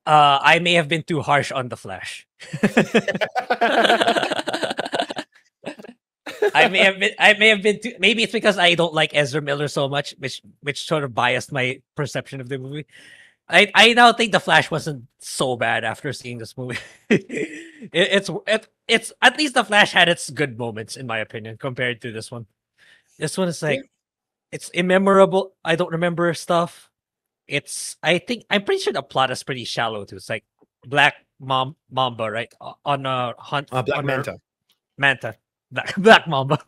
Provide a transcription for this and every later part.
I may have been too harsh on the Flash. I may have been too, maybe it's because I don't like Ezra Miller so much, which sort of biased my perception of the movie. I now think the Flash wasn't so bad after seeing this movie. It's at least the Flash had its good moments in my opinion compared to this one. This one is Yeah. like it's immemorable. I don't remember stuff. I'm pretty sure the plot is pretty shallow too. It's like Black Mamba, right? On a hunt Black on Manta. Manta. Black Mamba.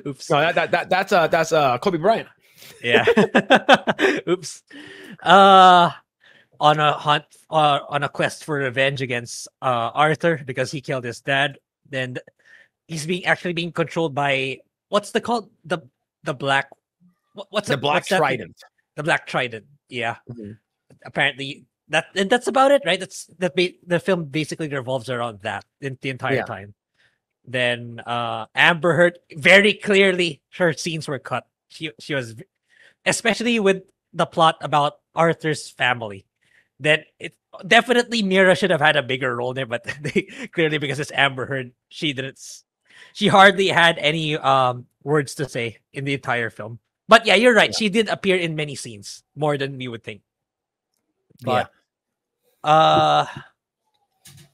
Oops. No, that's Kobe Bryant. Yeah. Oops. On a hunt, on a quest for revenge against Arthur because he killed his dad. Then he's being controlled by what's the called the black what's The Black what's that thing? Trident. The Black Trident. Yeah. Mhm. Apparently that's about it, right? The film basically revolves around that the entire Yeah. time. Then Amber Heard, very clearly her scenes were cut. She was, especially with the plot about Arthur's family. Then it definitely Mira should have had a bigger role there, but they clearly, because it's Amber Heard, she hardly had any words to say in the entire film. But yeah, you're right. Yeah. She did appear in many scenes, more than we would think. Yeah. But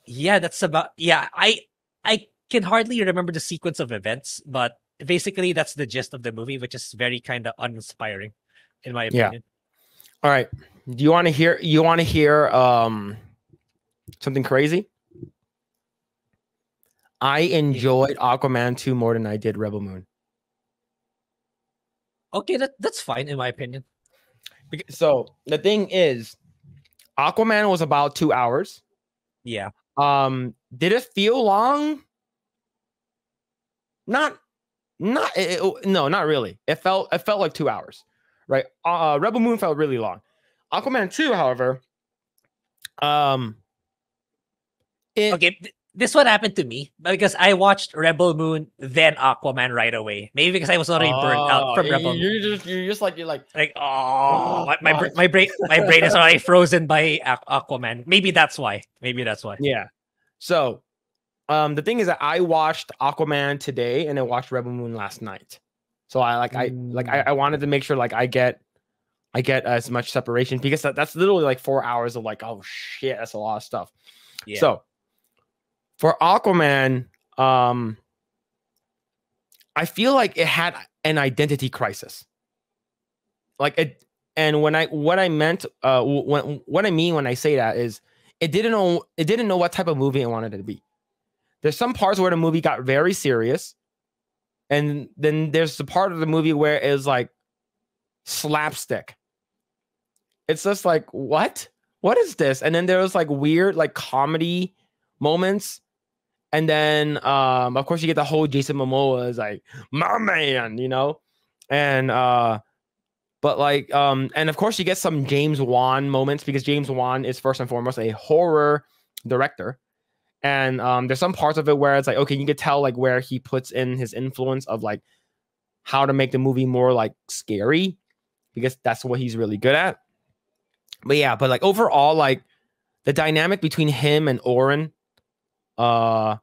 yeah, that's about I can hardly remember the sequence of events, but basically that's the gist of the movie, which is very kind of uninspiring, in my Yeah. opinion. All right. Do you want to hear? You want to hear something crazy? I enjoyed Aquaman 2 more than I did Rebel Moon. Okay, that's fine in my opinion. So the thing is, Aquaman was about 2 hours. Yeah. Did it feel long? No, not really. It felt like 2 hours, right? Rebel Moon felt really long. Aquaman 2, however, Okay, this one happened to me because I watched Rebel Moon then Aquaman right away. Maybe because I was already burnt out from Rebel Moon. You're just like My brain is already frozen by Aquaman. Maybe that's why. Yeah. So, the thing is that I watched Aquaman today and I watched Rebel Moon last night. So I wanted to make sure like I get as much separation because that's literally like 4 hours of like, oh shit, that's a lot of stuff. Yeah. So for Aquaman, I feel like it had an identity crisis. Like it, and what I meant, what I mean when I say that is it didn't know what type of movie it wanted it to be. There's some parts where the movie got very serious, and then there's the part of the movie where it is like slapstick. It's just like, what is this? And then there was like weird like comedy moments. And then of course you get the whole Jason Momoa is like, my man, you know? And but like and of course you get some James Wan moments because James Wan is first and foremost a horror director. And there's some parts of it where it's like, okay, you can tell like where he puts in his influence of like how to make the movie more like scary because that's what he's really good at. But yeah, but like overall, like the dynamic between him and Oren, and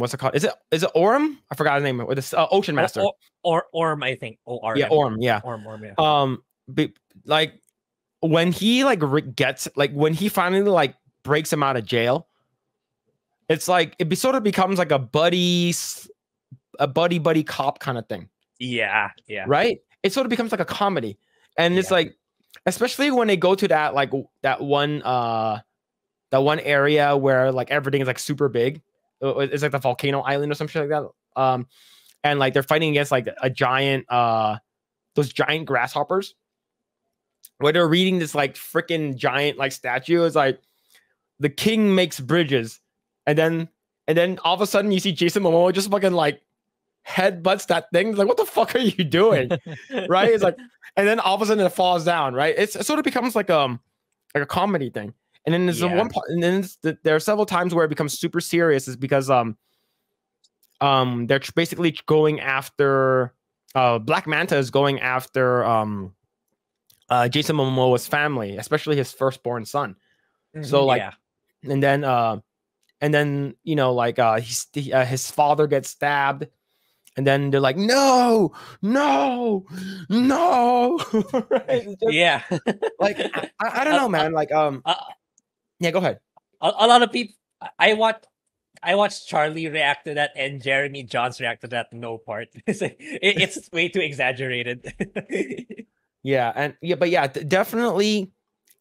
what's it called? Is it Orm? I forgot his name. Or the Ocean Master. Orm, I think. O-R-M. Yeah, Orm. Yeah. Orm. Yeah. Like when he like gets like when he finally like breaks him out of jail, it's like it sort of becomes like a buddy cop kind of thing. Yeah. Right. It sort of becomes like a comedy, and it's like, especially when they go to that like that one area where like everything is like super big. It's like the volcano island or some shit like that. And like they're fighting against like a giant those giant grasshoppers. Where they're reading this like freaking giant like statue is like the king makes bridges, and then all of a sudden you see Jason Momoa just fucking like headbutts that thing. It's like, what the fuck are you doing? Right? It's like, and then all of a sudden it falls down. Right? It sort of becomes like a comedy thing. And then there's the one part, and then there are several times where it becomes super serious, is because they're basically going after Black Manta is going after Jason Momoa's family, especially his firstborn son. So like, Yeah. and then you know, like his father gets stabbed, and then they're like, no, no, no. Right? It's just, Yeah. like I don't know, man. Like a, yeah, go ahead. a lot of people. I watched Charlie react to that and Jeremy Johns react to that no part. It's way too exaggerated. Yeah, and yeah, but yeah, definitely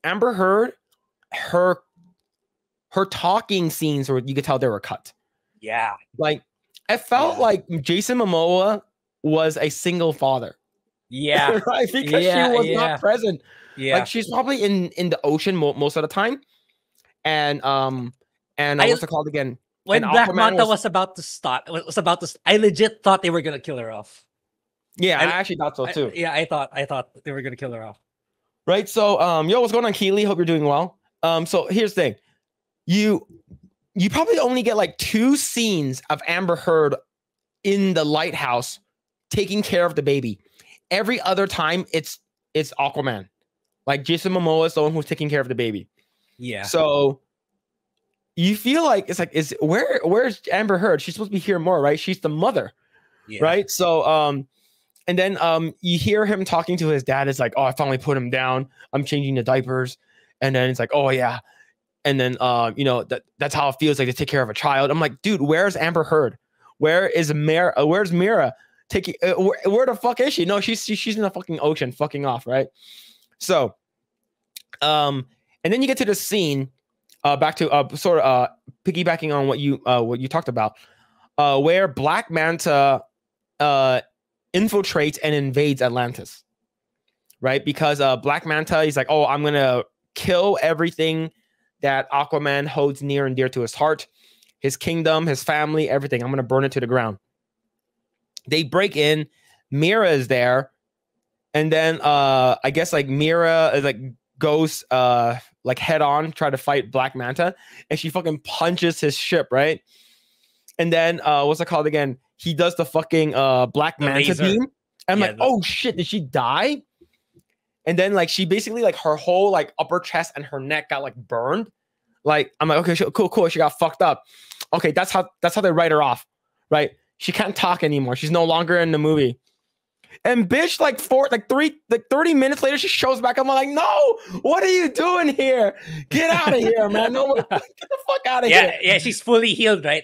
Amber Heard, her talking scenes where you could tell they were cut. Yeah. Like it felt Yeah. like Jason Momoa was a single father. Yeah. Right? Because she Yeah. was Yeah. not present. Yeah. Like she's probably in the ocean most of the time. And I what's it called again? when And Black Aquaman Manta was about to stop, I legit thought they were gonna kill her off. yeah, I actually thought so too. Yeah, I thought they were gonna kill her off. Right. So yo, what's going on, Keely? Hope you're doing well. So here's the thing. You probably only get like 2 scenes of Amber Heard in the lighthouse taking care of the baby. Every other time it's Aquaman. Like Jason Momoa is the one who's taking care of the baby. Yeah. So you feel like it's like, where's Amber Heard? She's supposed to be here more, right? She's the mother. Yeah. Right. So and then you hear him talking to his dad. It's like, oh, I finally put him down. I'm changing the diapers. And then it's like, oh yeah. And then you know, that's how it feels like to take care of a child. I'm like, dude, where's Amber Heard? Where's Mira? Taking where the fuck is she? No, she's in the fucking ocean, fucking off, right? So, and then you get to the scene, back to sort of piggybacking on what you talked about, where Black Manta infiltrates and invades Atlantis, right? Because Black Manta is like, oh, I'm gonna kill everything that Aquaman holds near and dear to his heart, his kingdom, his family, everything. I'm gonna burn it to the ground. They break in, Mira is there, and then I guess like Mira is like goes like head on, try to fight Black Manta, and she fucking punches his ship, right? And then what's it called again? He does the fucking Black Manta laser beam. I'm like, oh shit, did she die? And then like she basically like her whole like upper chest and her neck got like burned. Like I'm like, okay, cool. She got fucked up. Okay, that's how they write her off, right? She can't talk anymore. She's no longer in the movie. And bitch, like 30 minutes later, she shows back. I'm like, no, what are you doing here? Get out of here, man. No, get the fuck out of here. Yeah, she's fully healed, right?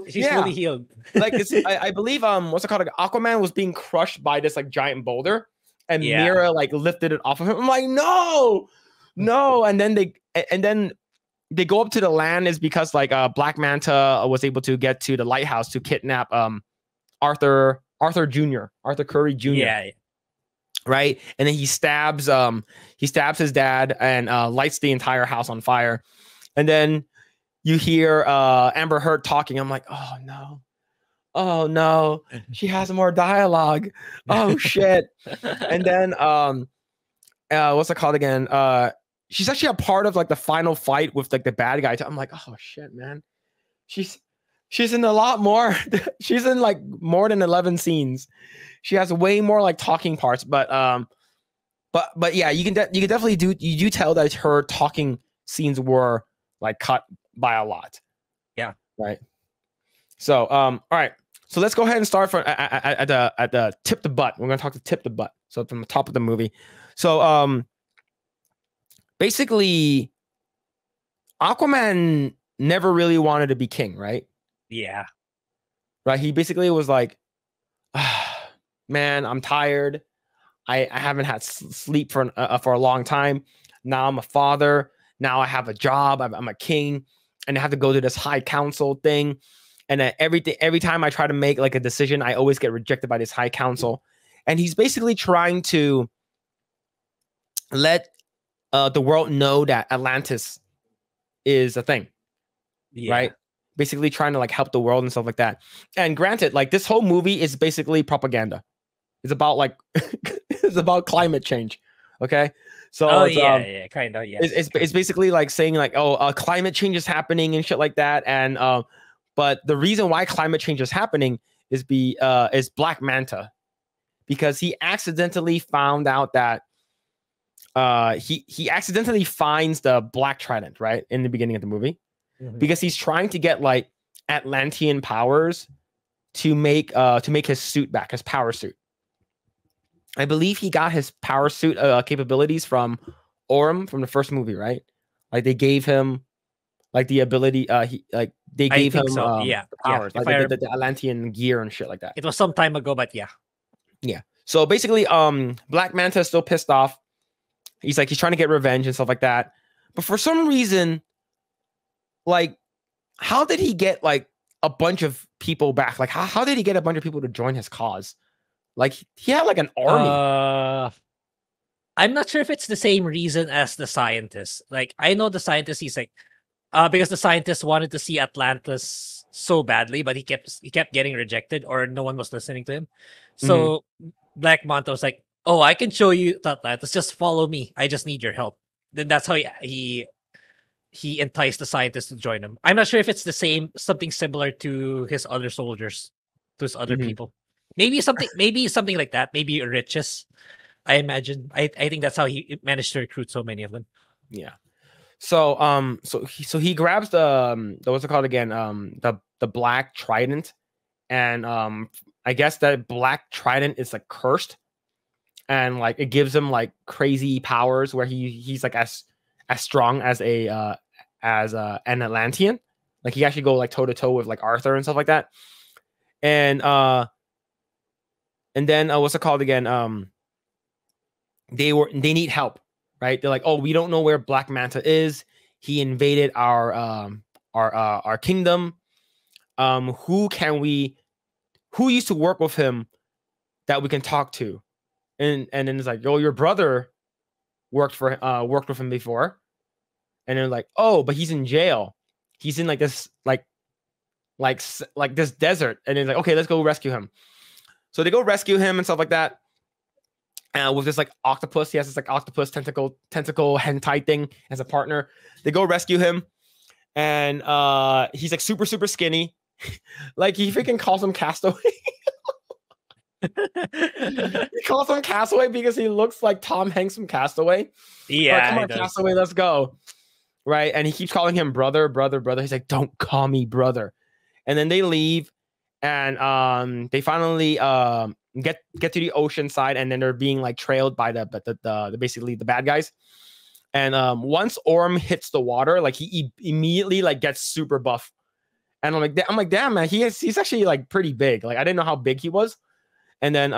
She's fully healed. Like it's, I believe, what's it called? Like, Aquaman was being crushed by this like giant boulder, and Mira like lifted it off of him. I'm like, no. And then they go up to the land is because like Black Manta was able to get to the lighthouse to kidnap Arthur Curry Jr. Yeah. Right. And then he stabs his dad and lights the entire house on fire. And then you hear Amber Heard talking. I'm like, oh no, she has more dialogue. Oh shit. And then what's it called again? She's actually a part of like the final fight with like the bad guy. I'm like, oh shit, man. She's in a lot more. She's in like more than 11 scenes. She has way more like talking parts, but yeah, you can definitely do tell that her talking scenes were like cut by a lot. Yeah. Right. So all right. So let's go ahead and start from at the tip the butt. We're gonna talk to tip the butt. So from the top of the movie. So basically, Aquaman never really wanted to be king, right? Yeah. Right. He basically was like, man, I'm tired. I haven't had sleep for a long time. Now I'm a father. Now I have a job. I'm a king, and I have to go to this high council thing. And every time I try to make like a decision, I always get rejected by this high council. And he's basically trying to let the world know that Atlantis is a thing, right? Basically trying to like help the world and stuff like that. And granted, like this whole movie is basically propaganda. It's about like it's about climate change. Okay, so kind of. Yeah, it's basically like saying like, oh, climate change is happening and shit like that. And but the reason why climate change is happening is Black Manta, because he accidentally found out that he accidentally finds the black trident right in the beginning of the movie because he's trying to get like Atlantean powers to make his suit back, his power suit. I believe he got his power suit capabilities from Orm from the first movie, right? Like they gave him like the ability. They gave him so. the powers, If like the Atlantean gear and shit like that. It was some time ago, but yeah. Yeah. So basically, Black Manta is still pissed off. He's trying to get revenge and stuff like that. But for some reason, like, how did he get like a bunch of people back? Like, how did he get a bunch of people to join his cause? Like, he had like an army. I'm not sure if it's the same reason as the scientist. Like, I know the scientist, he's like, because the scientist wanted to see Atlantis so badly, but he kept getting rejected, or no one was listening to him. So Black Manta was like, "Oh, I can show you Atlantis. Just follow me. I just need your help." Then that's how he enticed the scientist to join him. I'm not sure if it's the same, something similar to his other soldiers, to his other people. Maybe something like that. Maybe riches. I imagine. I think that's how he managed to recruit so many of them. Yeah. So he grabs the what's it called again? The black trident, and I guess that black trident is like cursed, and like it gives him like crazy powers where he's like as strong as an Atlantean. Like he actually go like toe to toe with like Arthur and stuff like that. And then what's it called again? They need help, right? They're like, oh, we don't know where Black Manta is. He invaded our kingdom. Who used to work with him that we can talk to? And then it's like, oh, your brother worked with him before. And they're like, oh, but he's in jail. He's in like this like this desert. And then like, okay, let's go rescue him. So they go rescue him and stuff like that. With this like octopus, he has this like octopus tentacle hentai thing as a partner. They go rescue him, and he's like super skinny. Like he freaking calls him Castaway. He calls him Castaway because he looks like Tom Hanks from Castaway. Yeah, like, come on, Castaway, let's go. Right, and he keeps calling him brother. He's like, don't call me brother. And then they leave, and they finally get to the ocean side, and then they're being like trailed by the basically the bad guys. And once Orm hits the water, like he immediately like gets super buff. And I'm like, damn, man, he's actually like pretty big. Like I didn't know how big he was. And then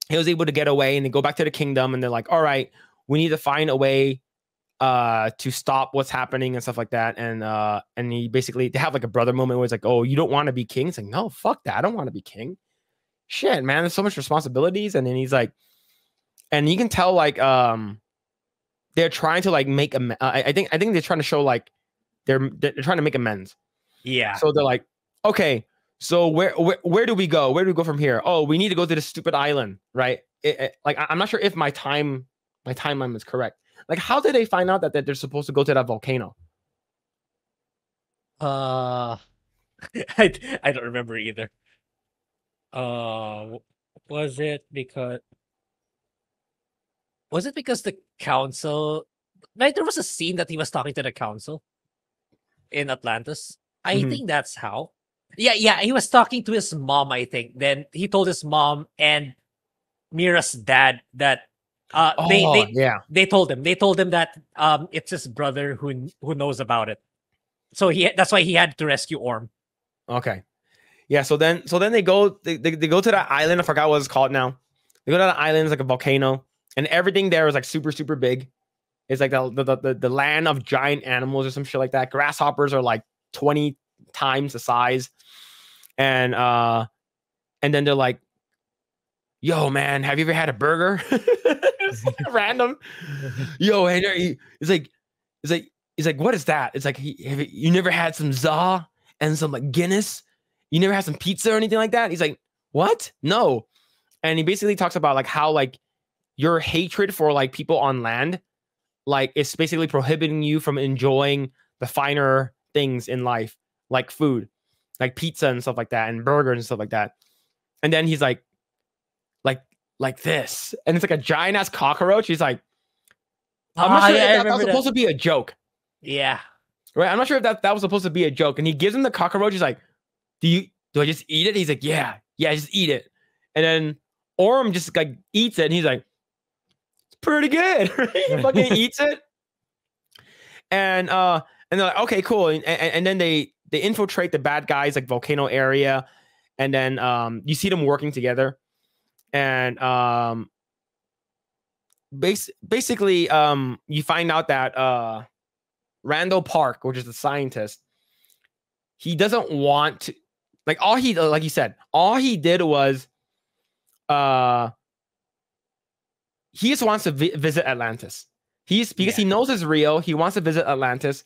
he was able to get away and they go back to the kingdom, and they're like, all right, we need to find a way to stop what's happening and stuff like that. And he basically, they have like a brother moment where it's like, oh, you don't want to be king? It's like, no, fuck that. I don't want to be king. Shit, man, there's so much responsibilities. And then he's like, and you can tell like they're trying to like make I think they're trying to show like they're trying to make amends. Yeah. So they're like, okay, so where do we go? Where do we go from here? Oh, we need to go to this stupid island, right? Like I'm not sure if my timeline is correct. Like, how did they find out that they're supposed to go to that volcano? I don't remember either. Was it because the council, like there was a scene that he was talking to the council in Atlantis? I think that's how. Yeah, he was talking to his mom, I think. Then he told his mom and Mira's dad that they told him that it's his brother who knows about it. So that's why he had to rescue Orm. Okay. Yeah, so then they go to that island. I forgot what it's called now. They go to that island, it's like a volcano, and everything there is like super big. It's like the land of giant animals or some shit like that. Grasshoppers are like 20 times the size. And then they're like, yo, man, have you ever had a burger? It's like random. Yo, hey, it's like, what is that? It's like, you never had some za and some like Guinness? You never had some pizza or anything like that? He's like, what? No. And he basically talks about like how like your hatred for like people on land, like it's basically prohibiting you from enjoying the finer things in life, like food, like pizza and stuff like that, and burgers and stuff like that. And then he's like this, and it's like a giant ass cockroach. He's like, I'm not sure yeah, if I that was remember supposed that. to be a joke, Yeah. right? I'm not sure if that was supposed to be a joke. And he gives him the cockroach. He's like, do I just eat it? He's like, yeah, just eat it. And then Orm just like eats it, and he's like, it's pretty good. He fucking eats it. And they're like, okay, cool. And then they infiltrate the bad guys like volcano area, and then you see them working together. And basically you find out that Randall Park, which is the scientist, he doesn't want to, like, like you said, all he did was he just wants to visit Atlantis. Because he knows it's real, he wants to visit Atlantis,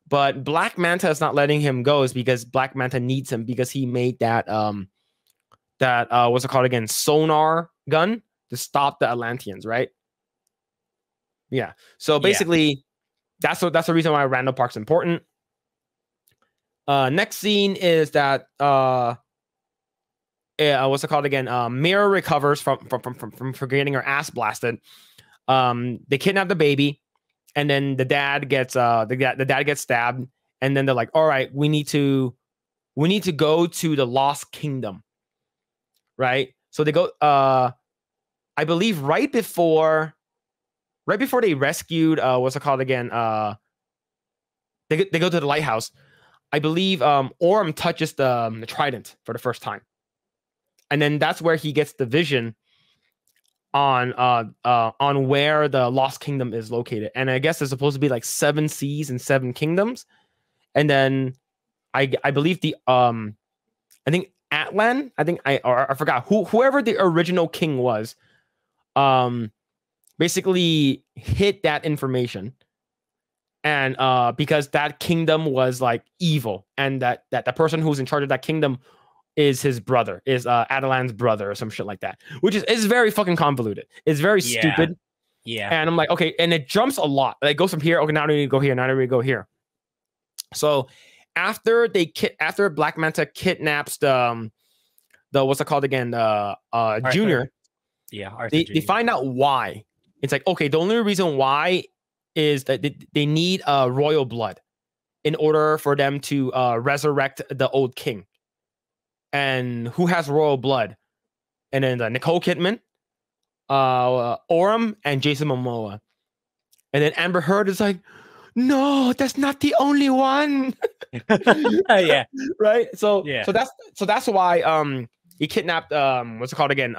but Black Manta is not letting him go, is because Black Manta needs him, because he made that what's it called again, sonar gun to stop the Atlanteans, right? Yeah. So basically, that's the reason why Randall Park's important. Next scene is that what's it called again? Mira recovers from getting her ass blasted. They kidnap the baby, and then the dad gets the dad gets stabbed, and then they're like, all right, we need to go to the Lost Kingdom, right? So they go, I believe right before they rescued what's it called again? They go to the lighthouse. I believe Orm touches the trident for the first time, and then that's where he gets the vision on where the Lost Kingdom is located. And I guess there's supposed to be like 7 seas and 7 kingdoms. And then I believe I think Atlan, I forgot whoever the original king was, basically hid that information. And because that kingdom was like evil, and that the person who's in charge of that kingdom is his brother, is Adelan's brother or some shit like that, which is very fucking convoluted. It's very stupid. Yeah. And I'm like, okay, and it jumps a lot. Like, it goes from here, okay, now I need to go here, now I need to go here. So after Black Manta kidnaps the what's it called again, the Junior. Yeah, Arthur they find out why. It's like, okay, the only reason why is that they need royal blood in order for them to resurrect the old king. And who has royal blood? And then Nicole Kidman, Orm, and Jason Momoa. And then Amber Heard is like, no, that's not the only one. Yeah. Right. So yeah. so that's why he kidnapped what's it called again,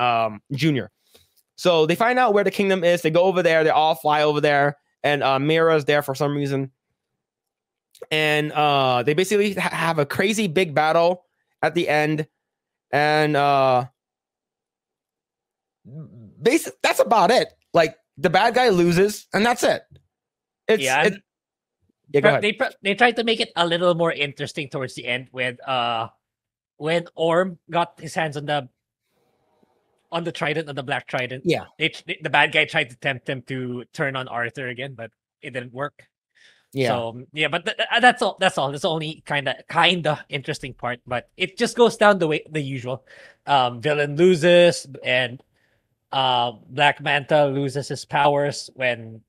Junior. So they find out where the kingdom is. They go over there. They all fly over there, and Mira's there for some reason. And they basically have a crazy big battle at the end, and that's about it. Like, the bad guy loses, and that's it. Go ahead. They tried to make it a little more interesting towards the end when Orm got his hands on the trident, on the black trident. Yeah, the bad guy tried to tempt him to turn on Arthur again, but it didn't work. Yeah. So yeah, but that's all. That's the only kind of interesting part. But it just goes down the usual. Villain loses, and Black Manta loses his powers when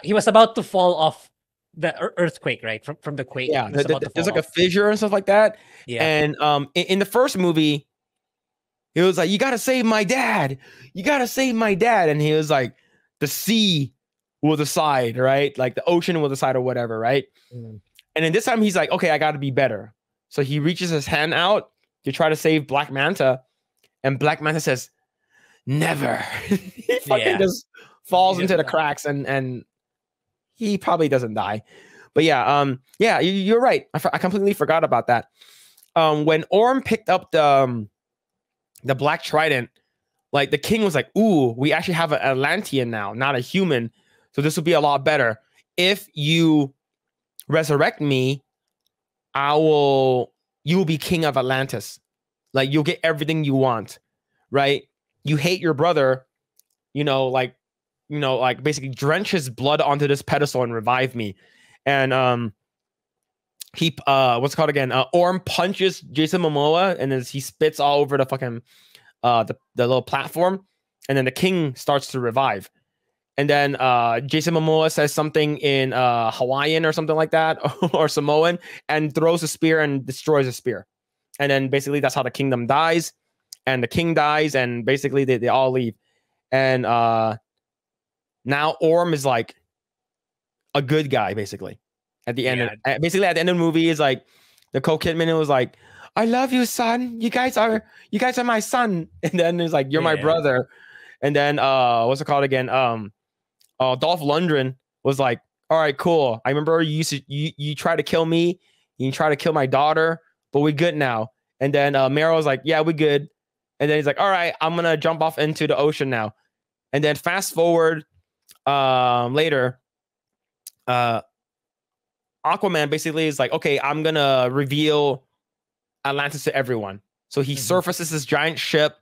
he was about to fall off the earthquake, right? From the quake. Yeah, there's like a fissure and stuff like that. Yeah. And in the first movie, he was like, "You gotta save my dad. You gotta save my dad." And he was like, "The sea will decide, right? Like, the ocean will decide, or whatever, right?" And then this time he's like, "Okay, I gotta be better." So he reaches his hand out to try to save Black Manta, and Black Manta says, "Never." He fucking just falls into the cracks, and he probably doesn't die. But yeah, you're right. I completely forgot about that. When Orm picked up the Black Trident, like, the king was like, "Ooh, we actually have an Atlantean now, not a human. So this will be a lot better. If you resurrect me, you will be king of Atlantis. Like, you'll get everything you want, right? You hate your brother, like basically drench his blood onto this pedestal and revive me." And he what's it called again? Orm punches Jason Momoa, and then he spits all over the fucking the little platform, and then the king starts to revive. And then Jason Momoa says something in Hawaiian or something like that, or Samoan, and throws a spear and destroys a spear. And then basically that's how the kingdom dies, and the king dies, and basically they all leave. And now Orm is like a good guy, basically. At the end, basically at the end of the movie, is like the Nicole Kidman was like, "I love you, son. You guys are my son." And then it's like, "You're my brother." And then what's it called again? Dolph Lundgren was like, "All right, cool. I remember you tried to kill me, you tried to kill my daughter, but we're good now." And then Meryl was like, "Yeah, we're good." And then he's like, "All right, I'm gonna jump off into the ocean now." And then fast forward later, Aquaman basically is like, "Okay, I'm gonna reveal Atlantis to everyone." So he surfaces this giant ship,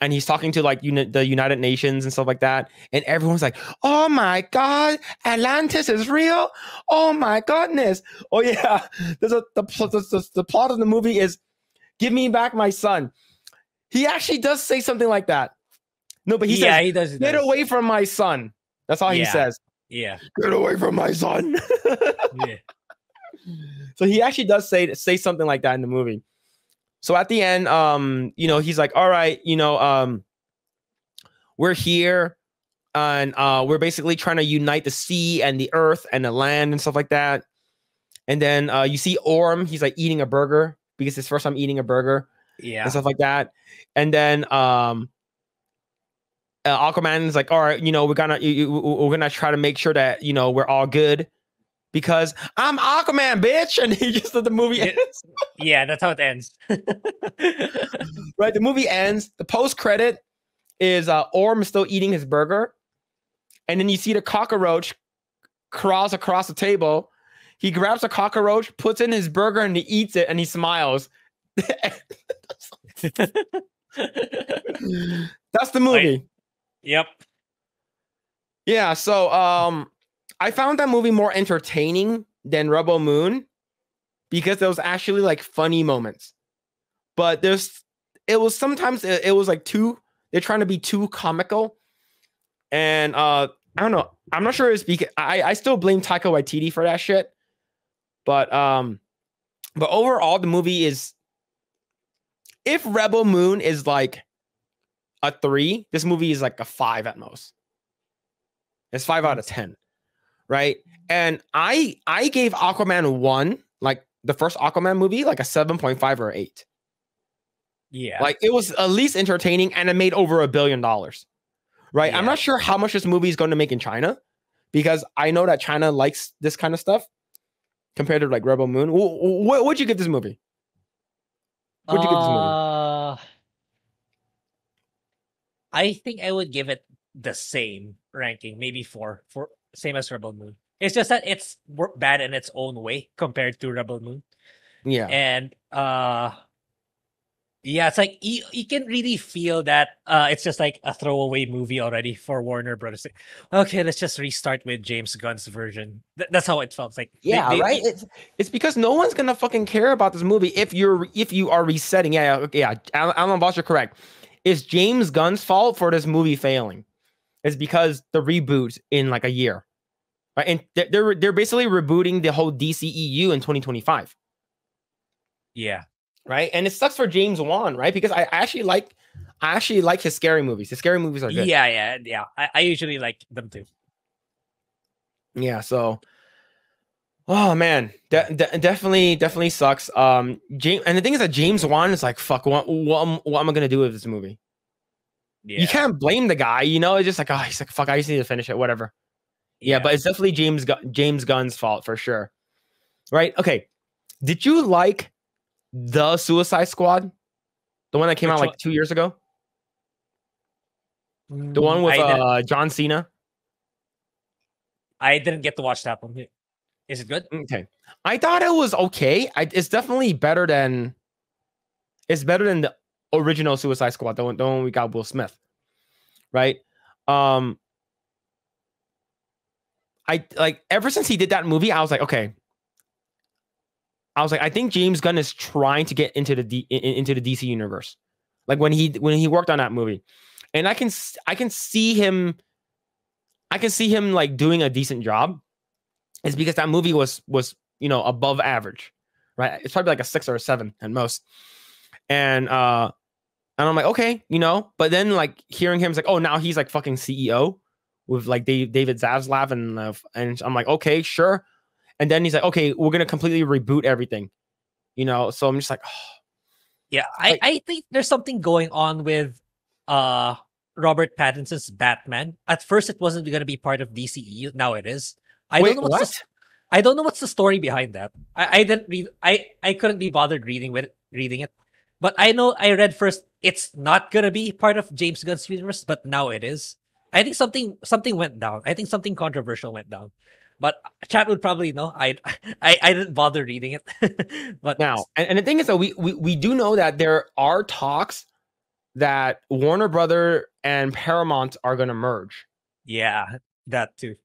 and he's talking to like the United Nations and stuff like that, and everyone's like, "Oh my god, Atlantis is real! Oh my goodness! Oh yeah." The plot of the movie is, "Give me back my son." He actually does say something like that. No, but he says, he does. "Get away from my son." That's all he says. Yeah. "Get away from my son." Yeah. So he actually does say something like that in the movie. So at the end, he's like, "All right, we're here, and we're basically trying to unite the sea and the earth and the land and stuff like that." And then you see Orm, he's like eating a burger because it's his first time eating a burger, and stuff like that. And then Aquaman is like, "All right, we're gonna try to make sure that we're all good, because I'm Aquaman, bitch." And he just the movie ends. Yeah, that's how it ends. Right, the movie ends. The post credit is Orm still eating his burger, and then you see the cockroach crawls across the table. He grabs a cockroach, puts in his burger, and he eats it, and he smiles. That's the movie. Yep. Yeah, so I found that movie more entertaining than Rebel Moon because there was actually like funny moments. But it was like they're trying to be too comical. And I don't know. I'm not sure it's because I still blame Taika Waititi for that shit. But overall the movie is, if Rebel Moon is like a 3, this movie is like a 5 at most. It's 5 out of 10. Right? And I gave Aquaman 1, like the first Aquaman movie, like a 7.5 or 8. Yeah. Like it was at least entertaining, and it made over $1 billion. Right? Yeah. I'm not sure how much this movie is going to make in China, because I know that China likes this kind of stuff compared to like Rebel Moon. What'd you give this movie? What'd you give this movie? I think I would give it the same ranking, maybe 4, same as Rebel Moon. It's just that it's bad in its own way compared to Rebel Moon. Yeah. And it's like you can really feel that it's just like a throwaway movie already for Warner Brothers. Okay, let's just restart with James Gunn's version. That's how it felt like. Right. It's because no one's gonna fucking care about this movie if you are resetting. Yeah. Alan Boss, you're correct. It's James Gunn's fault for this movie failing. It's because the reboot in like a year, right? And they're basically rebooting the whole DCEU in 2025. Yeah. Right. And it sucks for James Wan, right? Because I actually like his scary movies. His scary movies are good. Yeah. I usually like them too. Yeah. So, oh man, definitely sucks. And the thing is that James Wan is like, fuck, what am I gonna do with this movie? Yeah. You can't blame the guy, It's just like, oh, he's like, fuck, I just need to finish it, whatever. Yeah, but it's definitely James Gunn's fault for sure. Right? Okay. Did you like The Suicide Squad? The one that came out like 2 years ago? The one with John Cena? I didn't get to watch that one. Is it good? Okay. I thought it was okay. It's definitely better than the original Suicide Squad, the one we got Will Smith. Right? I like, ever since he did that movie, I was like, okay. I think James Gunn is trying to get into the DC universe. Like when he worked on that movie. And I can see him I can see him like doing a decent job is because that movie was above average, right? It's probably like a 6 or a 7 at most. And I'm like, okay, but then like hearing him is like, oh, now he's like fucking CEO with like David Zaslav and I'm like, okay, sure. And then he's like, okay, we're gonna completely reboot everything, So I'm just like, oh. Yeah, I think there's something going on with Robert Pattinson's Batman. At first, it wasn't going to be part of DCEU. Now it is. I Wait, don't know what? I don't know what's the story behind that. I didn't read. I couldn't be bothered reading it. But I know I read first. It's not gonna be part of James Gunn's universe, but now it is. I think something went down. I think something controversial went down. But chat would probably know. I didn't bother reading it. But now, and the thing is that we do know that there are talks that Warner Brother and Paramount are going to merge. Yeah, that too.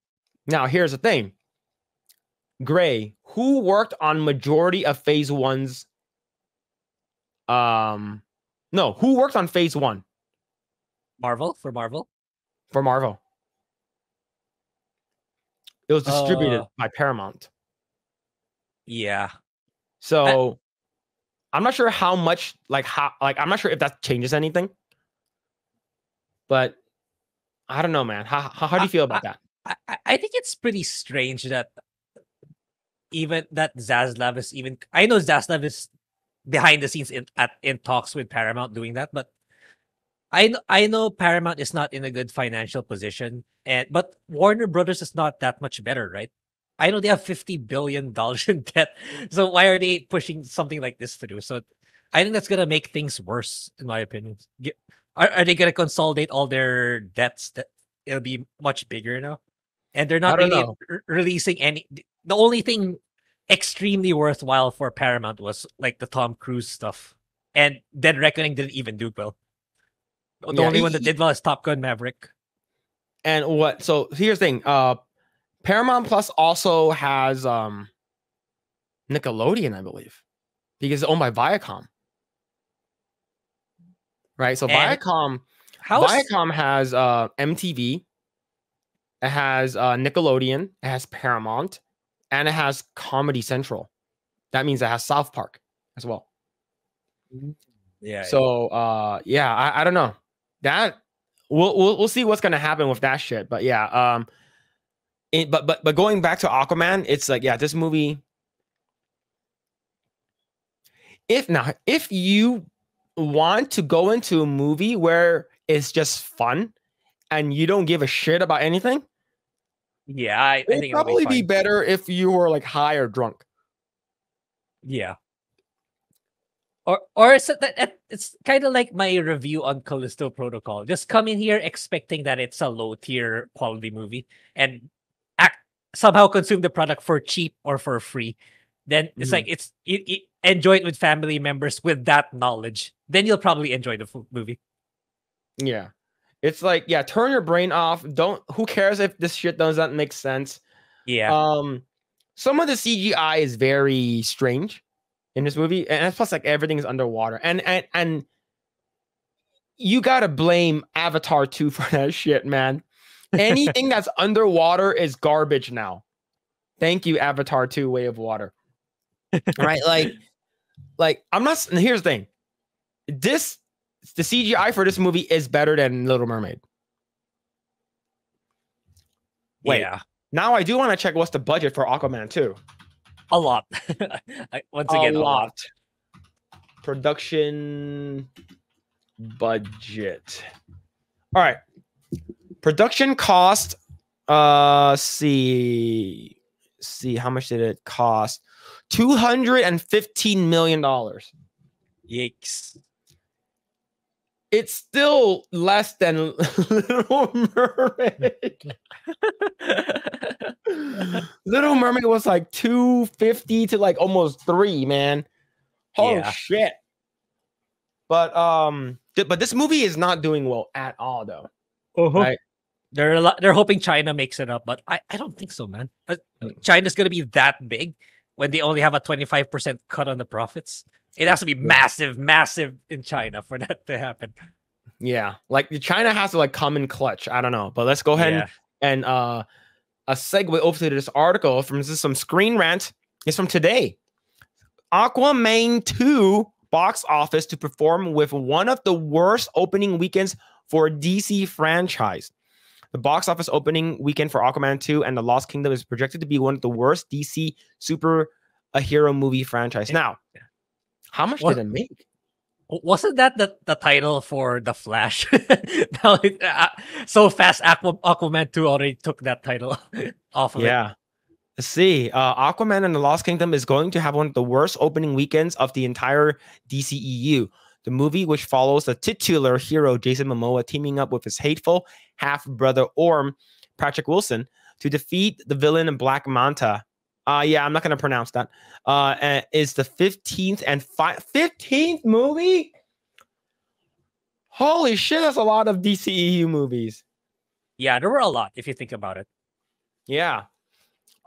Now, here's the thing. Grae, who worked on majority of Phase 1's who worked on Phase 1? Marvel? For Marvel. It was distributed by Paramount. Yeah. So I'm not sure how much I'm not sure if that changes anything. But I don't know, man. How do you feel about that? I think it's pretty strange that even that Zaslav is even. I know Zaslav is behind the scenes in talks with Paramount doing that, but I know Paramount is not in a good financial position, but Warner Brothers is not that much better, right? I know they have $50 billion in debt, so why are they pushing something like this through? So I think that's gonna make things worse, in my opinion. Are they gonna consolidate all their debts? That it'll be much bigger now, and they're not really releasing any. The only thing extremely worthwhile for Paramount was like the Tom Cruise stuff, and Dead Reckoning didn't even do well. The only one that did well is Top Gun Maverick. And what? So here's the thing. Paramount Plus also has Nickelodeon, I believe, because it's owned by Viacom. Right. So Viacom has MTV, it has Nickelodeon, it has Paramount, and it has Comedy Central. That means it has South Park as well. Yeah. So I don't know. That we'll see what's gonna happen with that shit. But yeah, but going back to Aquaman, it's like, yeah, this movie. If you want to go into a movie where it's just fun and you don't give a shit about anything, yeah, I think it'd probably be better if you were like high or drunk. Yeah. Or it's kind of like my review on Callisto Protocol. Just come in here expecting that it's a low tier quality movie and somehow consume the product for cheap or for free. Then it's like you enjoy it with family members with that knowledge. Then you'll probably enjoy the movie. Yeah, it's like, yeah, turn your brain off. Who cares if this shit doesn't make sense? Yeah. Some of the CGI is very strange in this movie, and plus like everything is underwater, and you gotta blame Avatar 2 for that shit, man. Anything that's underwater is garbage now. Thank you, Avatar 2: Way of Water. Right, like I'm not. Here's the thing: the CGI for this movie is better than Little Mermaid. Wait, yeah. Now I do want to check what's the budget for Aquaman 2. A lot. Once again, a lot. Production budget. All right. Production cost. See how much did it cost? $215 million. Yikes. It's still less than Little Mermaid. Little Mermaid was like 250 to like almost 3, man. Holy shit. But this movie is not doing well at all, though. Right? They're hoping China makes it up, but I don't think so, man. China's gonna be that big when they only have a 25% cut on the profits. It has to be massive in China for that to happen. Yeah, like China has to like come in clutch. I don't know, but let's go ahead and And a segue over to this article from some Screen Rant is from today. Aquaman 2 box office to perform with one of the worst opening weekends for DC franchise. The box office opening weekend for Aquaman 2 and The Lost Kingdom is projected to be one of the worst DC superhero movie franchise. Now, how much did it make? Wasn't that the title for The Flash? So fast, Aquaman 2 already took that title off of it. Yeah. Let's see. Aquaman and the Lost Kingdom is going to have one of the worst opening weekends of the entire DCEU. The movie, which follows the titular hero Jason Momoa teaming up with his hateful half-brother Orm, Patrick Wilson, to defeat the villain in Black Manta. Yeah, I'm not going to pronounce that. Is the 15th and 15th movie? Holy shit, that's a lot of DCEU movies. Yeah, there were a lot if you think about it. Yeah.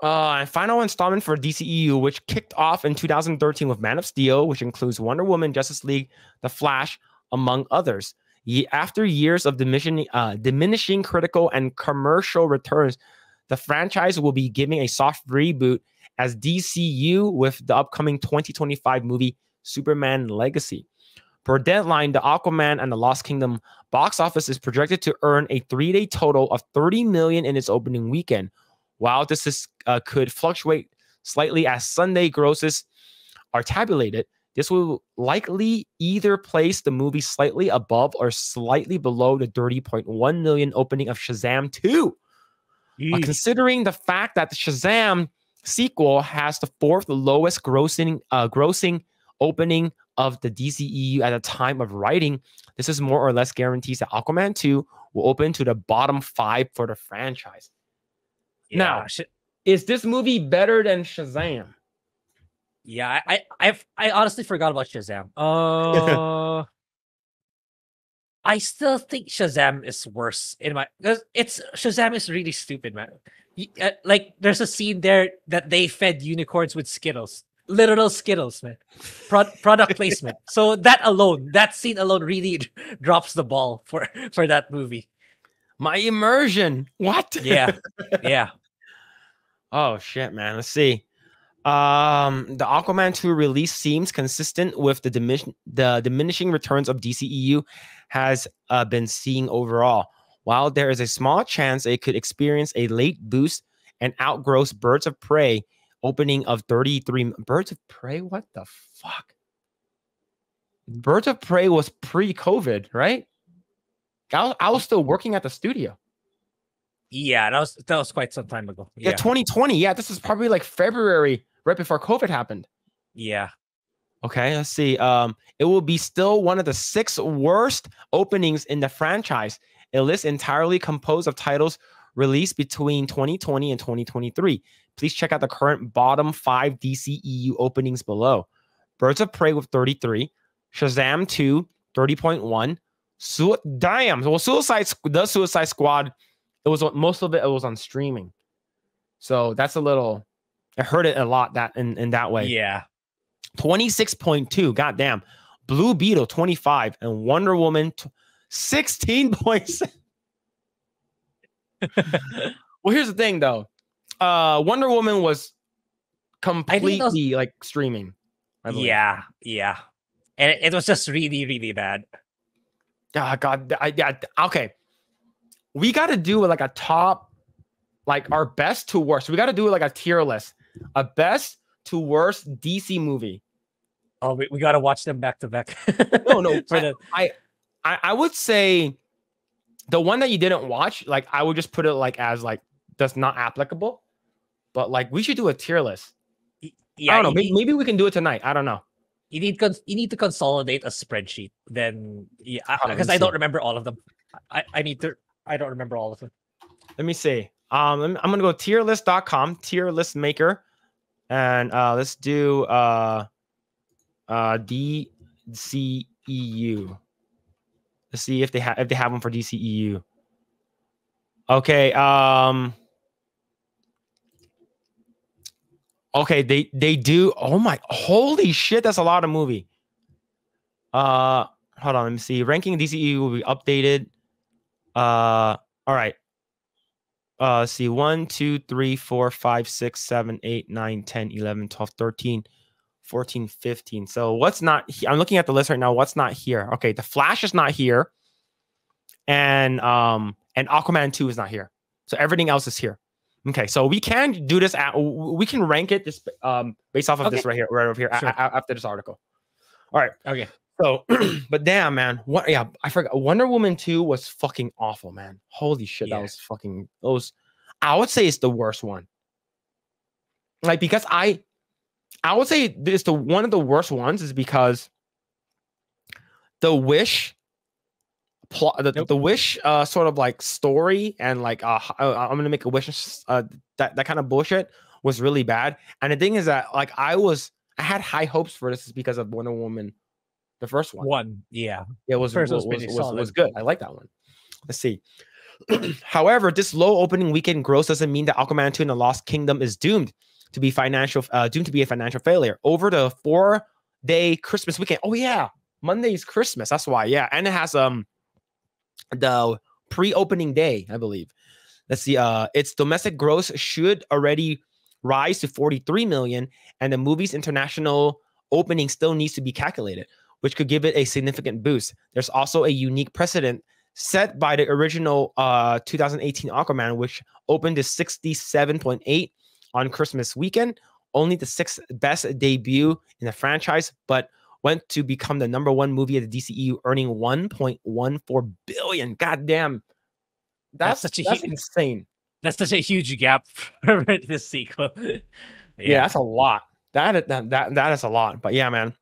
And final installment for DCEU, which kicked off in 2013 with Man of Steel, which includes Wonder Woman, Justice League, The Flash, among others. After years of diminishing critical and commercial returns, the franchise will be giving a soft reboot as DCU with the upcoming 2025 movie Superman Legacy. Per Deadline, the Aquaman and the Lost Kingdom box office is projected to earn a 3-day total of $30 million in its opening weekend. While this could fluctuate slightly as Sunday grosses are tabulated, this will likely either place the movie slightly above or slightly below the $30.1 million opening of Shazam 2. Considering the fact that the Shazam sequel has the fourth lowest grossing opening of the DCEU at the time of writing, this is more or less guarantees that Aquaman 2 will open to the bottom 5 for the franchise. Yeah. Now, is this movie better than Shazam? Yeah, I honestly forgot about Shazam. I still think Shazam is worse because Shazam is really stupid, man. Like there's a scene there that they fed unicorns with Skittles, literal Skittles, man. Product placement. So that scene alone, really drops the ball for that movie. My immersion. What? Yeah, yeah. Oh shit, man. Let's see. The Aquaman 2 release seems consistent with the diminishing returns of DCEU has been seeing overall. While there is a small chance it could experience a late boost and outgross Birds of Prey opening of 33. Birds of Prey? What the fuck? Birds of Prey was pre-COVID, right? I was still working at the studio. Yeah, that was quite some time ago. Yeah, 2020. Yeah, this is probably like February, right before COVID happened. Yeah. Okay, let's see. It will be still one of the 6 worst openings in the franchise. A list entirely composed of titles released between 2020 and 2023. Please check out the current bottom 5 DCEU openings below. Birds of Prey with 33, Shazam 2, 30.1. Damn. Well, Suicide Squad, most of it was on streaming. So that's a little, I heard it a lot that in that way. Yeah. 26.2. Goddamn. Blue Beetle 25 and Wonder Woman 16.6. Well, here's the thing though. Wonder Woman was completely like streaming. Yeah. And it was just really, really bad. Oh, God. Okay. We got to do like a top, like our best to worst. We got to do like a tier list. A best to worst DC movie. Oh, we got to watch them back to back. No. I would say the one that you didn't watch, like I would just put it like as like that's not applicable. But like we should do a tier list. Yeah, I don't know. Maybe we can do it tonight. I don't know. You need to consolidate a spreadsheet. Then because I don't remember all of them. I don't remember all of them. Let me see. I'm gonna go tierlist.com, tier list maker, and let's do DCEU. Let's see if they have one for DCEU. Okay. Okay, they do. Oh my, holy shit, that's a lot of movie. Hold on, let me see. Ranking DCEU will be updated. All right. See, 1, 2, 3, 4, 5, 6, 7, 8, 9, 10, 11, 12, 13, 14, 15. So what's not here? I'm looking at the list right now. What's not here? Okay, the Flash is not here. And Aquaman 2 is not here. So everything else is here. Okay, so we can do this we can rank it just based off of this right over here sure. After this article. All right. Okay. So, but damn, man, what? Yeah, I forgot. Wonder Woman 2 was fucking awful, man. Holy shit, that was fucking those. I would say it's the worst one. Like, because I would say it's one of the worst ones is because the Wish plot, the Wish sort of like story and like I'm gonna make a wish that kind of bullshit was really bad. And the thing is that like I had high hopes for this because of Wonder Woman. The first one. Yeah. It was good. I like that one. Let's see. However, this low opening weekend gross doesn't mean that Aquaman 2 and the Lost Kingdom is doomed to be a financial failure. Over the 4-day Christmas weekend. Oh yeah, Monday's Christmas. That's why. Yeah, and it has the pre-opening day, I believe. Let's see. Its domestic gross should already rise to 43 million, and the movie's international opening still needs to be calculated, which could give it a significant boost. There's also a unique precedent set by the original 2018 Aquaman, which opened to 67.8 on Christmas weekend, only the 6th best debut in the franchise, but went to become the #1 movie of the DCEU, earning 1.14 billion. God damn. That's insane. That's such a huge gap for this sequel. Yeah, that's a lot. That is a lot. But yeah, man.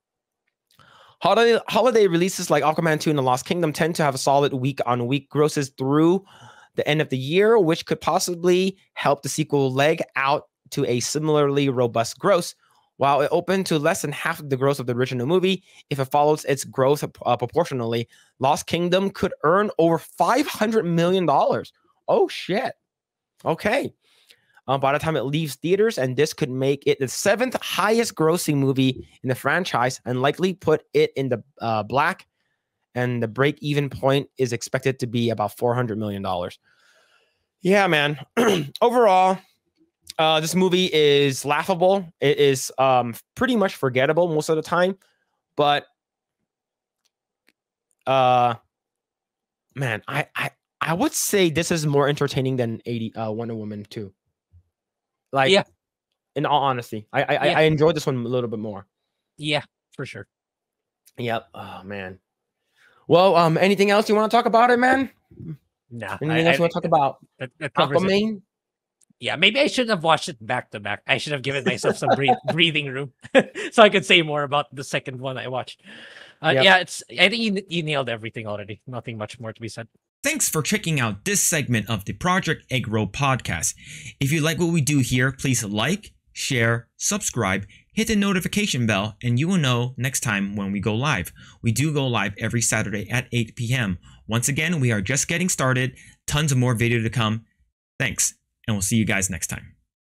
Holiday releases like Aquaman 2 and the Lost Kingdom tend to have a solid week-on-week grosses through the end of the year, which could possibly help the sequel leg out to a similarly robust gross. While it opened to less than half of the gross of the original movie, if it follows its growth proportionally, Lost Kingdom could earn over $500 million. Oh, shit. Okay. By the time it leaves theaters, and this could make it the 7th highest grossing movie in the franchise and likely put it in the black. And the break-even point is expected to be about $400 million. Yeah, man. Overall, this movie is laughable. It is pretty much forgettable most of the time. But, man, I would say this is more entertaining than Wonder Woman 2. Like, yeah. In all honesty, I enjoyed this one a little bit more. Yeah, for sure. Yep. Oh man. Well, anything else you want to talk about it, man? Nah. Anything else you want to talk about? Aquaman? Yeah, maybe I shouldn't have watched it back to back. I should have given myself some breathing room so I could say more about the second one I watched. Yeah, I think you nailed everything already. Nothing much more to be said. Thanks for checking out this segment of the Project Eggroll podcast. If you like what we do here, please like, share, subscribe, hit the notification bell, and you will know next time when we go live. We do go live every Saturday at 8 p.m. Once again, we are just getting started. Tons of more video to come. Thanks, and we'll see you guys next time.